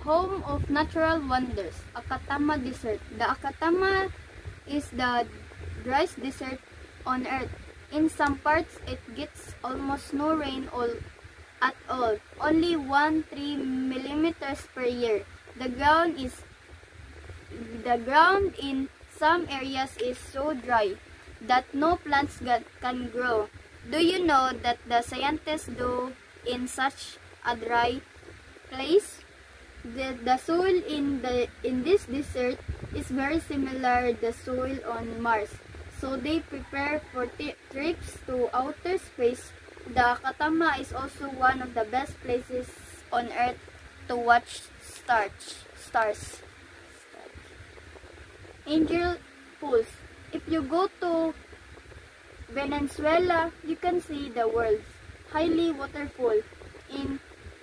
Home of natural wonders, Akatama Desert. The Akatama is the driest desert on earth. In some parts, it gets almost no rain at all, only 1-3 millimeters per year. The ground in some areas is so dry that no plants can grow. Do you know that the scientists do in such a dry place? The soil in this desert is very similar to the soil on Mars. So they prepare for trips to outer space. The Akatama is also one of the best places on Earth to watch stars. Angel pools. If you go to Venezuela, you can see the world's highest waterfall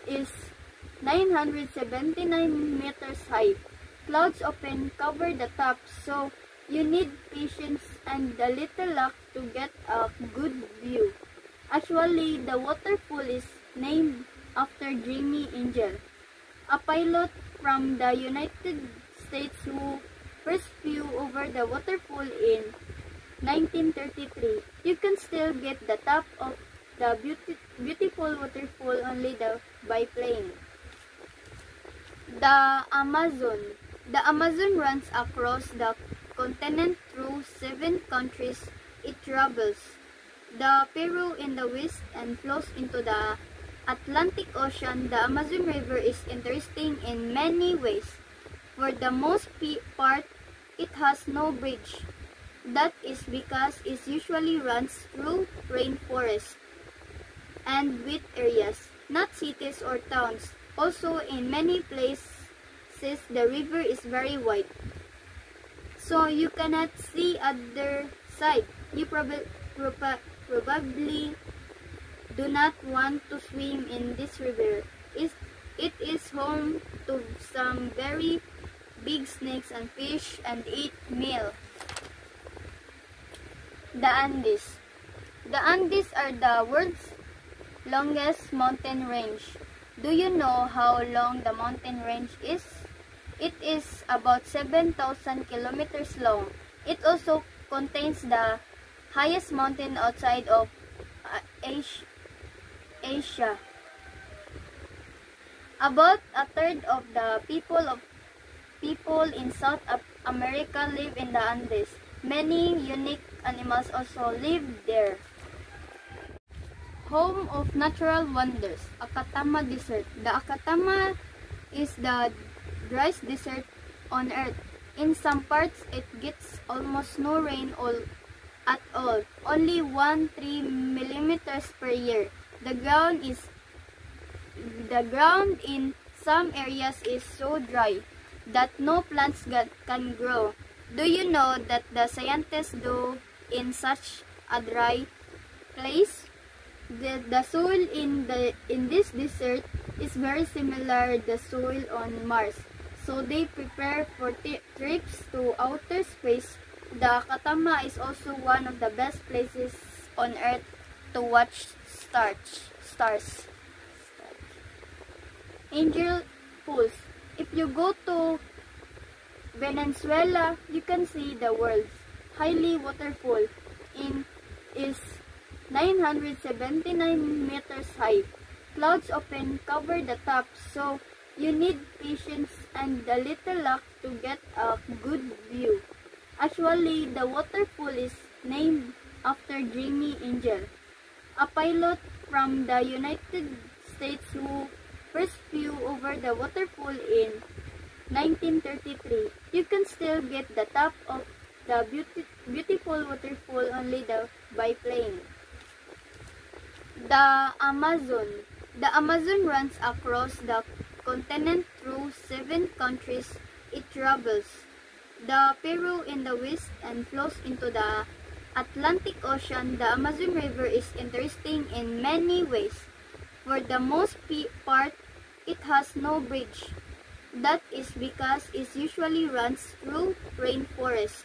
is 979 meters high. Clouds often cover the top, so you need patience and a little luck to get a good view. Actually, the waterfall is named after Jimmy Angel, a pilot from the United States who first flew over the waterfall in 1933. You can still get the top of the beautiful waterfall only by plane. The Amazon. The Amazon runs across the continent through 7 countries it travels. The Peru in the west and flows into the Atlantic Ocean. The Amazon River is interesting in many ways. For the most part, it has no bridge. That is because it usually runs through rainforest and wet areas, not cities or towns. Also, in many places, the river is very wide, so you cannot see other side. You probably do not want to swim in this river. It is home to some very big snakes and fish and eat meal. The Andes. The Andes are the world's longest mountain range. Do you know how long the mountain range is? It is about 7,000 kilometers long. It also contains the highest mountain outside of Asia. About a third of the people in South America live in the Andes. Many unique animals also live there. Home of natural wonders, Akatama Desert. The Akatama is the driest desert on earth. In some parts, it gets almost no rain at all, only 1-3 millimeters per year. The ground in some areas is so dry that no plants can grow. Do you know that the scientists do in such a dry place? The soil in this desert is very similar to the soil on Mars. So they prepare for trips to outer space. The Akatama is also one of the best places on Earth to watch stars. Angel pools. If you go to Venezuela, you can see the world's highest waterfall is 979 meters high. Clouds often cover the top, so you need patience and a little luck to get a good view. Actually, the waterfall is named after Jimmy Angel, a pilot from the United States who first flew over the waterfall in 1933. You can still get the top of the beautiful waterfall only by plane. The Amazon. The Amazon runs across the continent through 7 countries it travels. The Peru in the west and flows into the Atlantic Ocean. The Amazon River is interesting in many ways. For the most part, it has no bridge. That is because it usually runs through rainforest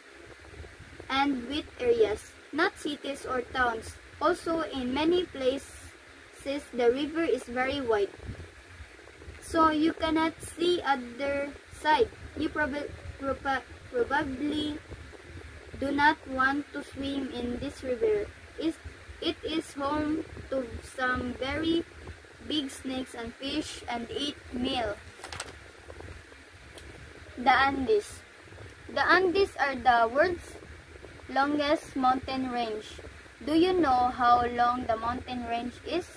and wet areas, not cities or towns. Also, in many places, the river is very wide, so you cannot see other side. You probably do not want to swim in this river. It is home to some very big snakes and fish and eat meal. The Andes. The Andes are the world's longest mountain range. Do you know how long the mountain range is?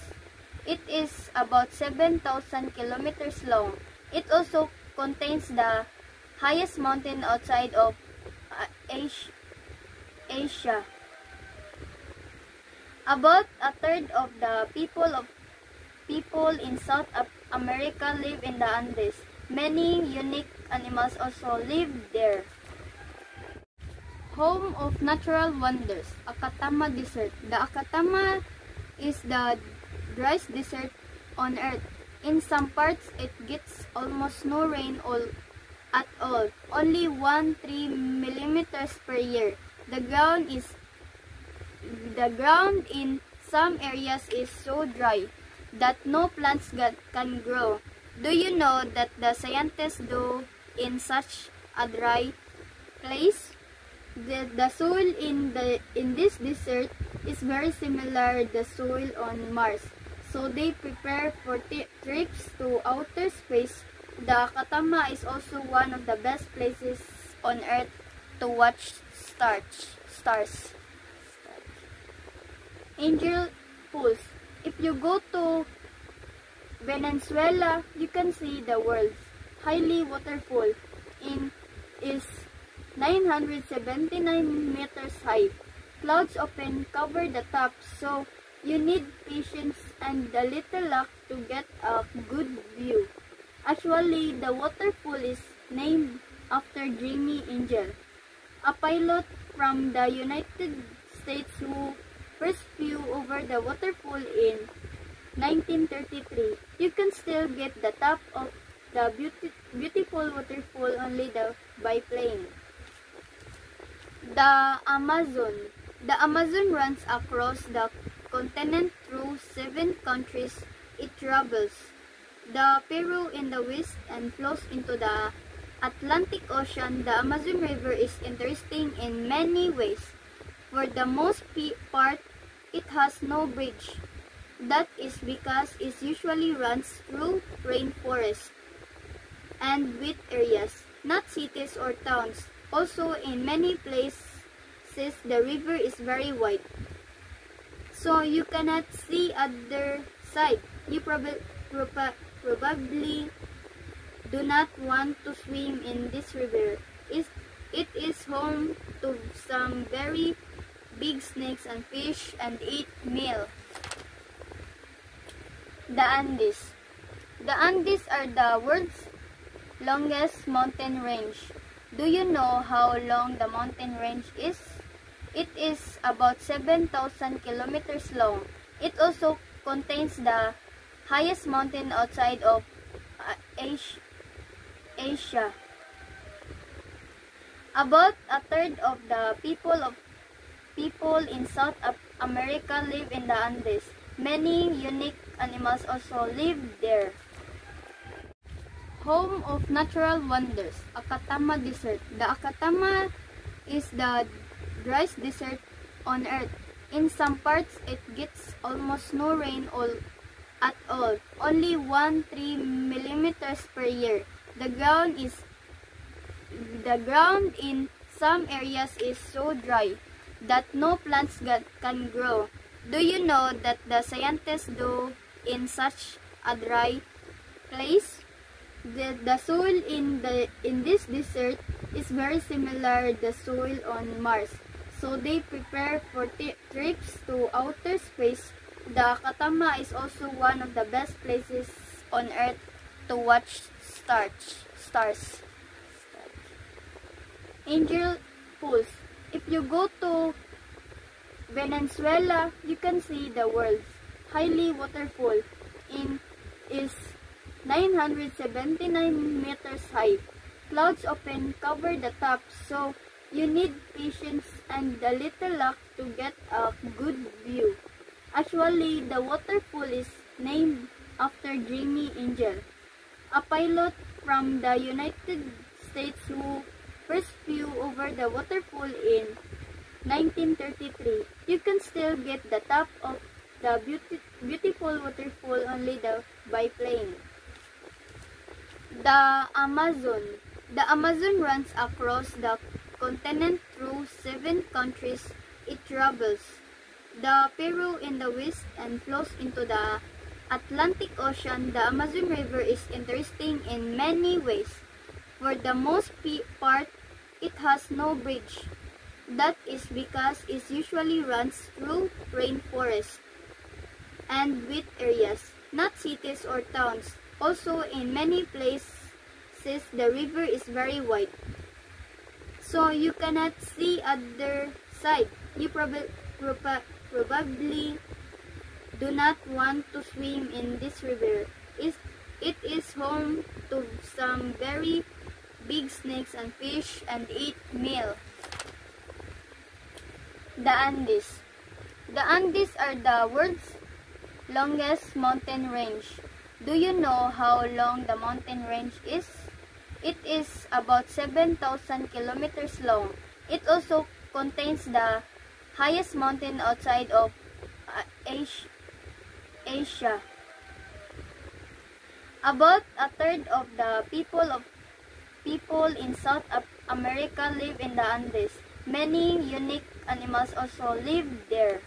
It is about 7,000 kilometers long. It also contains the highest mountain outside of Asia. About a third of the people in South America live in the Andes. Many unique animals also live there. Home of natural wonders, Akatama Desert. The Akatama is the driest desert on earth. In some parts, it gets almost no rain at all, only 1-3 millimeters per year. The ground in some areas is so dry that no plants can grow. Do you know that the scientists do in such a dry place? The soil in this desert is very similar to the soil on Mars. So they prepare for trips to outer space. The Akatama is also one of the best places on Earth to watch stars. Angel Pools. If you go to Venezuela, you can see the world's highest waterfall is 979 meters high. Clouds often cover the top, so you need patience and a little luck to get a good view. Actually, the waterfall is named after Jimmy Angel, a pilot from the United States who first flew over the waterfall in 1933. You can still get the top of the beautiful waterfall only by plane. The Amazon. The Amazon runs across the continent through 7 countries it travels. The Peru in the west and flows into the Atlantic Ocean. The Amazon River is interesting in many ways. For the most part, it has no bridge. That is because it usually runs through rainforest and wet areas, not cities or towns. Also, in many places, the river is very wide, so you cannot see other side. You probably do not want to swim in this river. It is home to some very big snakes and fish and eat meal. The Andes. The Andes are the world's longest mountain range. Do you know how long the mountain range is? It is about 7,000 kilometers long. It also contains the highest mountain outside of Asia. About a third of the people in South America live in the Andes. Many unique animals also live there. Home of natural wonders, Akatama Desert. The Akatama is the driest desert on earth. In some parts, it gets almost no rain at all, only 1-3 millimeters per year. The ground in some areas is so dry that no plants can grow. Do you know that the scientists do in such a dry place? The soil in this desert is very similar to the soil on Mars. So they prepare for trips to outer space. The Akatama is also one of the best places on Earth to watch stars. Angel Pools. If you go to Venezuela, you can see the world's highest waterfall is 979 meters high. Clouds often cover the top, so you need patience and a little luck to get a good view. Actually, the waterfall is named after Jimmy Angel, a pilot from the United States who first flew over the waterfall in 1933. You can still get the top of the beautiful waterfall only by plane. The Amazon. The Amazon runs across the continent through 7 countries it travels. The Peru in the west and flows into the Atlantic Ocean. The Amazon River is interesting in many ways. For the most part, it has no bridge. That is because it usually runs through rainforest and wet areas, not cities or towns. Also, in many places, the river is very wide, so you cannot see other side. You probably do not want to swim in this river. It is home to some very big snakes and fish and eat meal. The Andes. The Andes are the world's longest mountain range. Do you know how long the mountain range is? It is about 7,000 kilometers long. It also contains the highest mountain outside of Asia. About a third of the people in South America live in the Andes. Many unique animals also live there.